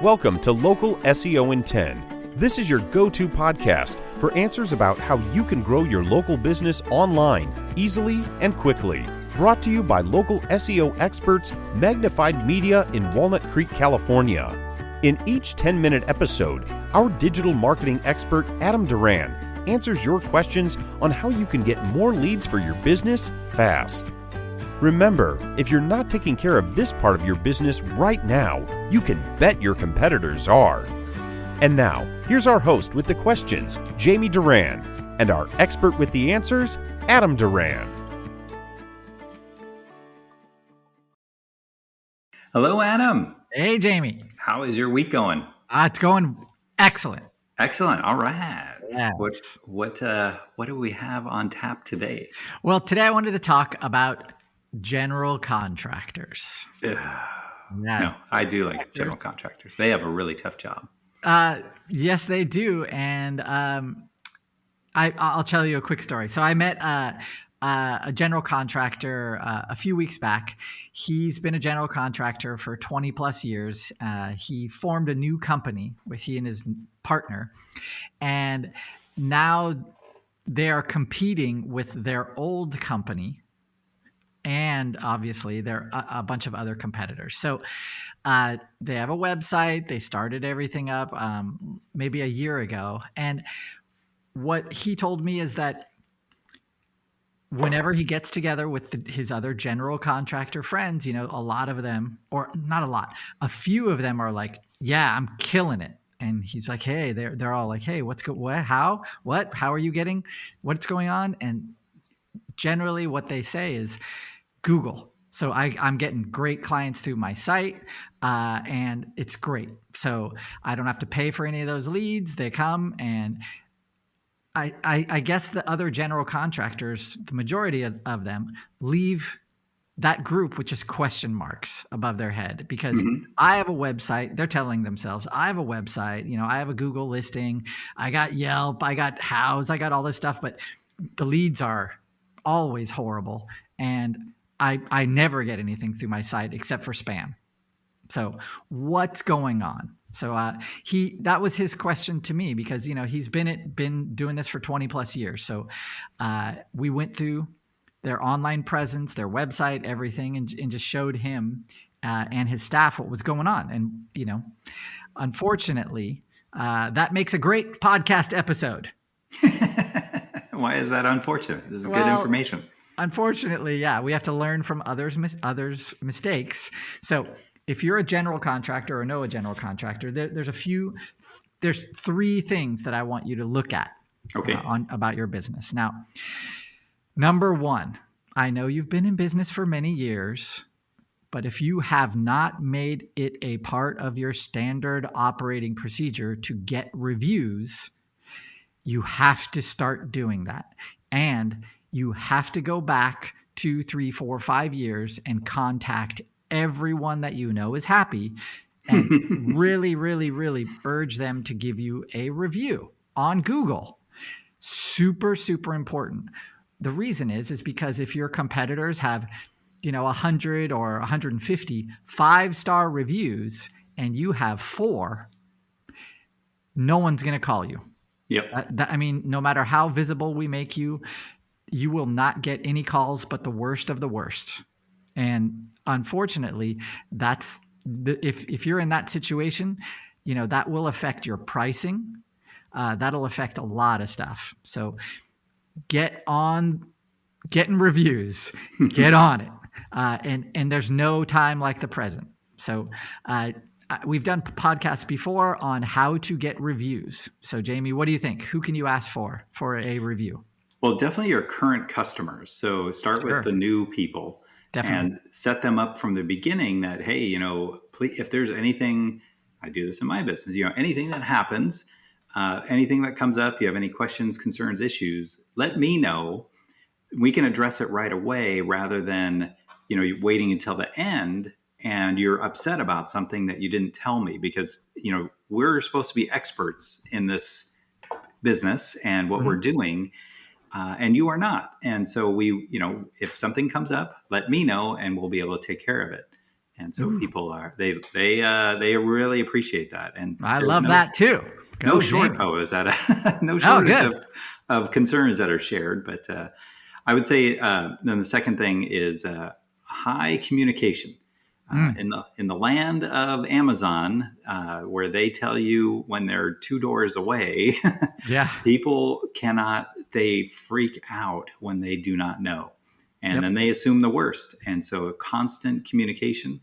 Welcome to Local SEO in 10. This is your go-to podcast for answers about how you can grow your local business online easily and quickly. Brought to you by local SEO experts Magnified Media in Walnut Creek, California. In each 10-minute episode, our digital marketing expert Adam Duran answers your questions on how you can get more leads for your business fast. Remember, if you're not taking care of this part of your business right now, you can bet your competitors are. And now, here's our host with the questions, Jamie Duran, and our expert with the answers, Adam Duran. Hello, Adam. Hey, Jamie. How is your week going? It's going excellent. Excellent. All right. Yeah. What do we have on tap today? Well, today I wanted to talk about general contractors. No, I do like general contractors. They have a really tough job. Yes, they do. And I'll tell you a quick story. So I met a general contractor a few weeks back. He's been a general contractor for 20 plus years. He formed a new company with he and his partner. And now they are competing with their old company. And obviously, there are a bunch of other competitors. So they have a website. They started everything up maybe a year ago. And what he told me is that whenever he gets together with his other general contractor friends, a lot of them, or not a lot, a few of them are like, yeah, I'm killing it. And he's like, hey, they're all like, hey, what, how are you getting, what's going on? And generally what they say is Google. So I'm getting great clients through my site, and it's great. So I don't have to pay for any of those leads. They come, and I guess the other general contractors, the majority of them, leave that group with just question marks above their head because I have a website. They're telling themselves, I have a website. I have a Google listing. I got Yelp. I got Houzz. I got all this stuff, but the leads are always horrible. And I never get anything through my site except for spam. So what's going on? So that was his question to me because, he's been doing this for 20 plus years. So we went through their online presence, their website, everything, and just showed him and his staff what was going on. And, unfortunately, that makes a great podcast episode. Why is that unfortunate? This is good information. Unfortunately, yeah, we have to learn from others' mistakes. So if you're a general contractor or know a general contractor, there's three things that I want you to look at about your business. Now, number one, I know you've been in business for many years, but if you have not made it a part of your standard operating procedure to get reviews, you have to start doing that. And you have to go back 2, 3, 4, 5 years and contact everyone that you know is happy and really, really, really urge them to give you a review on Google. Super, super important. The reason is because if your competitors have, 100 or 150 5-star reviews and you have 4, no one's going to call you. Yep. No matter how visible we make you, you will not get any calls but the worst of the worst. And unfortunately, if you're in that situation, that will affect your pricing. That'll affect a lot of stuff. So get on getting reviews, get on it. And there's no time like the present. So we've done podcasts before on how to get reviews. So Jamie, what do you think? Who can you ask for a review? Well, definitely your current customers. So start with the new people. Definitely. And set them up from the beginning that, hey, please, if there's anything, I do this in my business, anything that happens, anything that comes up, you have any questions, concerns, issues, let me know. We can address it right away rather than, waiting until the end and you're upset about something that you didn't tell me because, we're supposed to be experts in this business and what we're doing. And you are not. And so we, if something comes up, let me know and we'll be able to take care of it. And so people they really appreciate that. And I love that too. No shortage of concerns that are shared. But I would say then the second thing is high communication. In the land of Amazon, where they tell you when they're 2 doors away, people they freak out when they do not know. And then they assume the worst. And so constant communication,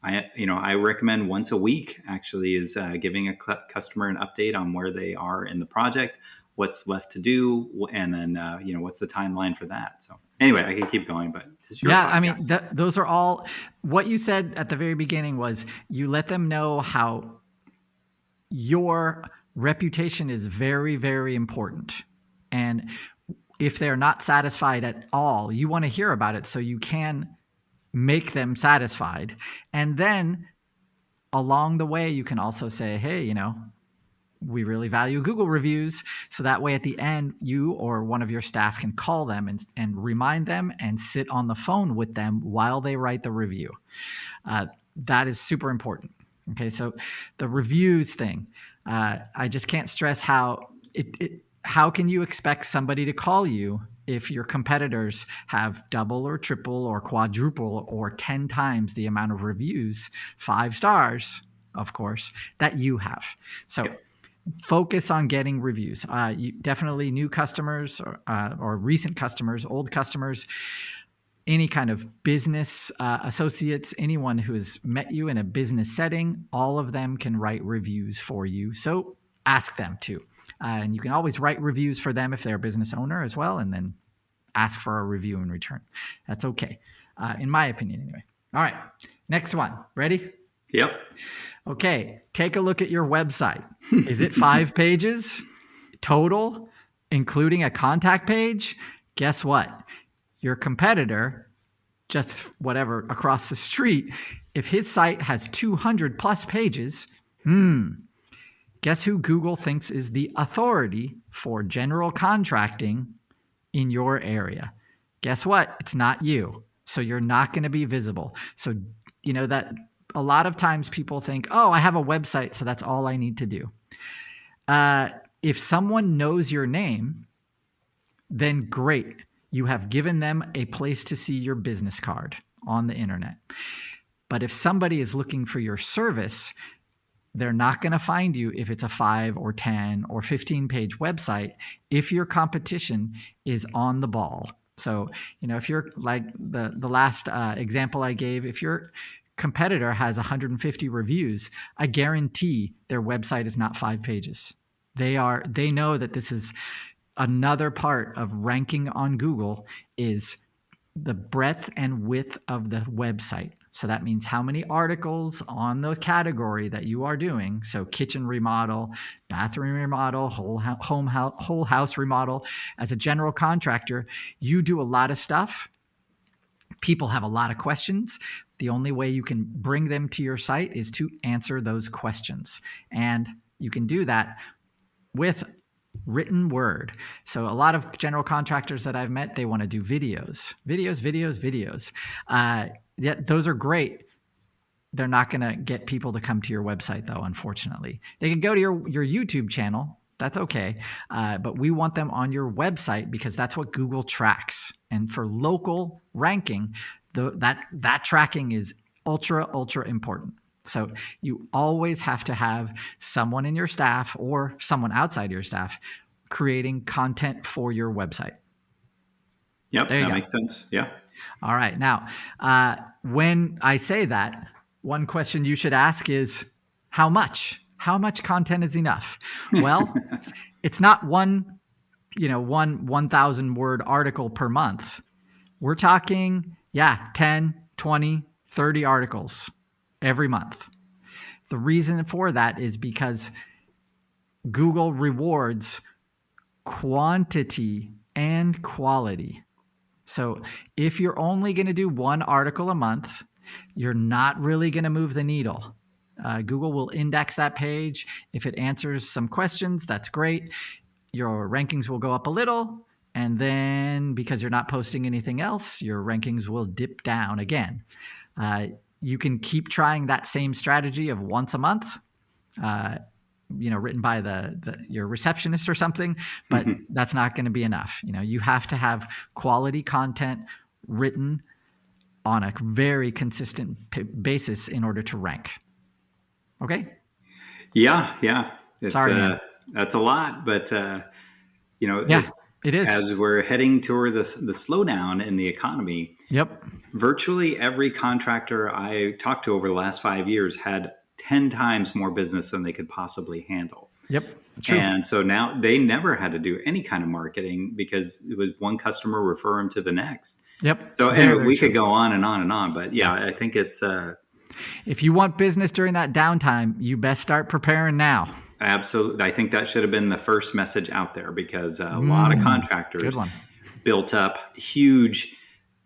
I recommend once a week actually is giving a customer an update on where they are in the project, what's left to do, and then, what's the timeline for that. So anyway, I can keep going, but it's your podcast. I mean, those are all what you said at the very beginning was you let them know how your reputation is very, very important. And if they're not satisfied at all, you want to hear about it so you can make them satisfied. And then along the way, you can also say, hey, we really value Google reviews. So that way at the end, you or one of your staff can call them and remind them and sit on the phone with them while they write the review. That is super important. Okay, so the reviews thing, I just can't stress how can you expect somebody to call you if your competitors have double or triple or quadruple or 10 times the amount of reviews, 5 stars, of course, that you have. So focus on getting reviews. Definitely new customers or recent customers, old customers, any kind of business associates, anyone who has met you in a business setting, all of them can write reviews for you. So ask them to. And you can always write reviews for them if they're a business owner as well, and then ask for a review in return. That's okay, in my opinion anyway. All right, next one. Ready? Yep. Okay, take a look at your website. Is it 5 pages total, including a contact page? Guess what? Your competitor, just whatever, across the street, if his site has 200 plus pages, guess who Google thinks is the authority for general contracting in your area? Guess what? It's not you. So you're not going to be visible. So, that a lot of times people think, oh, I have a website, so that's all I need to do. If someone knows your name, then great. You have given them a place to see your business card on the internet. But if somebody is looking for your service, they're not going to find you if it's a 5 or 10 or 15 page website if your competition is on the ball. So, if you're like the last example I gave, if your competitor has 150 reviews, I guarantee their website is not 5 pages. They know that this is another part of ranking on Google is the breadth and width of the website. So that means how many articles on the category that you are doing. So kitchen remodel, bathroom remodel, whole house remodel. As a general contractor, you do a lot of stuff. People have a lot of questions. The only way you can bring them to your site is to answer those questions. And you can do that with written word. So a lot of general contractors that I've met, they want to do videos. Yeah, those are great. They're not going to get people to come to your website, though, unfortunately. They can go to your YouTube channel. That's okay. But we want them on your website because that's what Google tracks. And for local ranking, that tracking is ultra important. So you always have to have someone in your staff or someone outside your staff creating content for your website. Yep, that makes sense. Yeah. All right. Now, when I say that, one question you should ask is, how much? How much content is enough? Well, it's not one 1,000 word article per month. We're talking, 10, 20, 30 articles every month. The reason for that is because Google rewards quantity and quality. So if you're only going to do 1 article a month, you're not really going to move the needle. Google will index that page. If it answers some questions, that's great. Your rankings will go up a little. And then because you're not posting anything else, your rankings will dip down again. you can keep trying that same strategy of once a month, written by your receptionist or something, but that's not going to be enough. You have to have quality content written on a very consistent basis in order to rank. Okay. Yeah. It's, Sorry, that's a lot, but it is. As we're heading toward the slowdown in the economy. Yep. Virtually every contractor I talked to over the last 5 years had 10 times more business than they could possibly handle. Yep. True. And so now they never had to do any kind of marketing because it was one customer refer them to the next. Yep. So anyway, we could go on and on and on, but I think it's if you want business during that downtime, you best start preparing now. Absolutely. I think that should have been the first message out there, because a lot of contractors built up huge,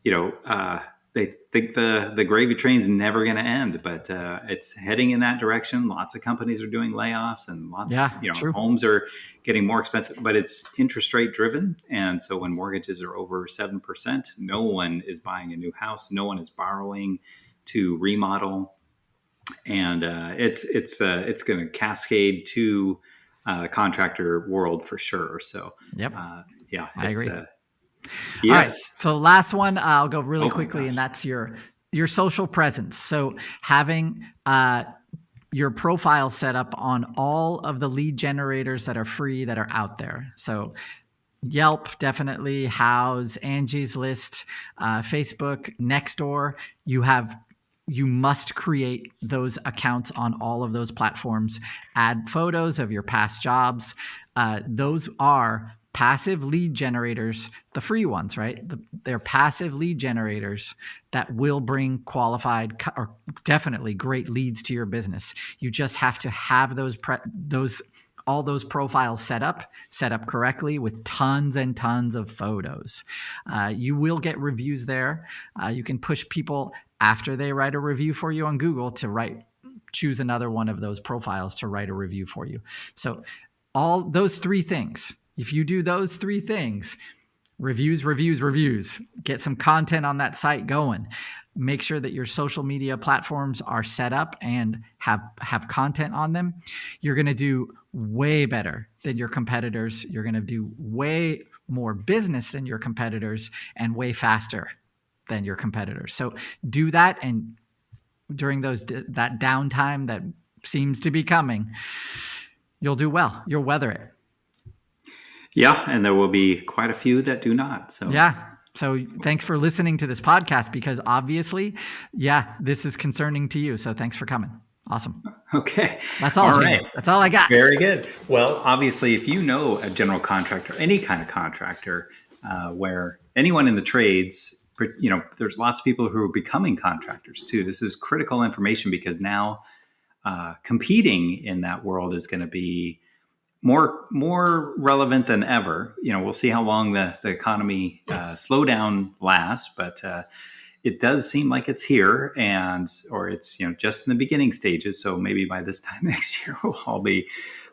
they think the gravy train's never going to end, but it's heading in that direction. Lots of companies are doing layoffs, and lots of homes are getting more expensive, but it's interest rate driven. And so when mortgages are over 7%, no one is buying a new house. No one is borrowing to remodel. And it's going to cascade to the contractor world for sure. So, I agree. Yes. All right. So last one, I'll go really quickly, and that's your social presence. So having your profile set up on all of the lead generators that are free that are out there. So Yelp, definitely, Houzz, Angie's List, Facebook, Nextdoor. You must create those accounts on all of those platforms. Add photos of your past jobs. Those are passive lead generators, the free ones, right? They're passive lead generators that will bring qualified or definitely great leads to your business. You just have to have all those profiles set up correctly with tons and tons of photos. You will get reviews there. You can push people after they write a review for you on Google to choose another one of those profiles to write a review for you. So all those three things, if you do those three things, reviews, get some content on that site going, make sure that your social media platforms are set up and have content on them, you're going to do way better than your competitors. You're going to do way more business than your competitors and way faster than your competitors. So do that, and during that downtime that seems to be coming, you'll do well. You'll weather it. Yeah, and there will be quite a few that do not. So So thanks for listening to this podcast, because obviously, this is concerning to you. So thanks for coming. Awesome. Okay. That's all. Right. That's all I got. Very good. Well, obviously, if you know a general contractor, any kind of contractor, where anyone in the trades, there's lots of people who are becoming contractors too. This is critical information, because now competing in that world is going to be more relevant than ever. We'll see how long the economy slowdown lasts, but it does seem like it's here, or it's just in the beginning stages. So maybe by this time next year, we'll all be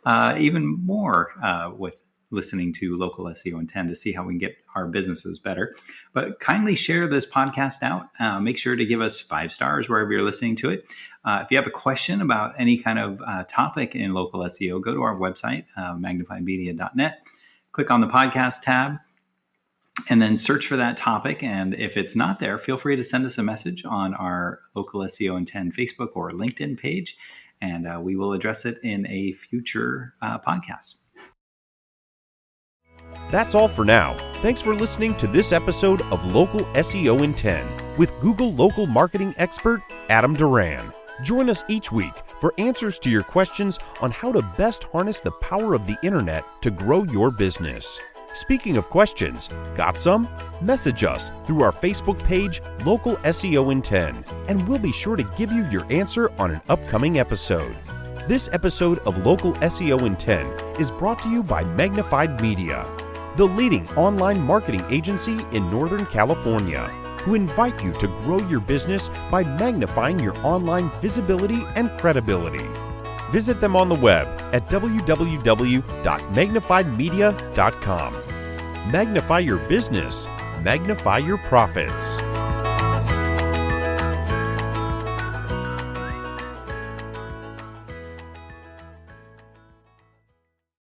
even more with listening to Local SEO in 10 to see how we can get our businesses better. But kindly share this podcast out. Make sure to give us 5 stars wherever you're listening to it. If you have a question about any kind of topic in local SEO, go to our website, magnifiedmedia.net, click on the podcast tab, and then search for that topic. And if it's not there, feel free to send us a message on our Local SEO in 10 Facebook or LinkedIn page, and we will address it in a future podcast. That's all for now. Thanks for listening to this episode of Local SEO in 10 with Google local marketing expert Adam Duran. Join us each week for answers to your questions on how to best harness the power of the internet to grow your business. Speaking of questions, got some? Message us through our Facebook page, Local SEO in 10, and we'll be sure to give you your answer on an upcoming episode. This episode of Local SEO in 10 is brought to you by Magnified Media, the leading online marketing agency in Northern California, who invite you to grow your business by magnifying your online visibility and credibility. Visit them on the web at www.magnifiedmedia.com. Magnify your business, magnify your profits.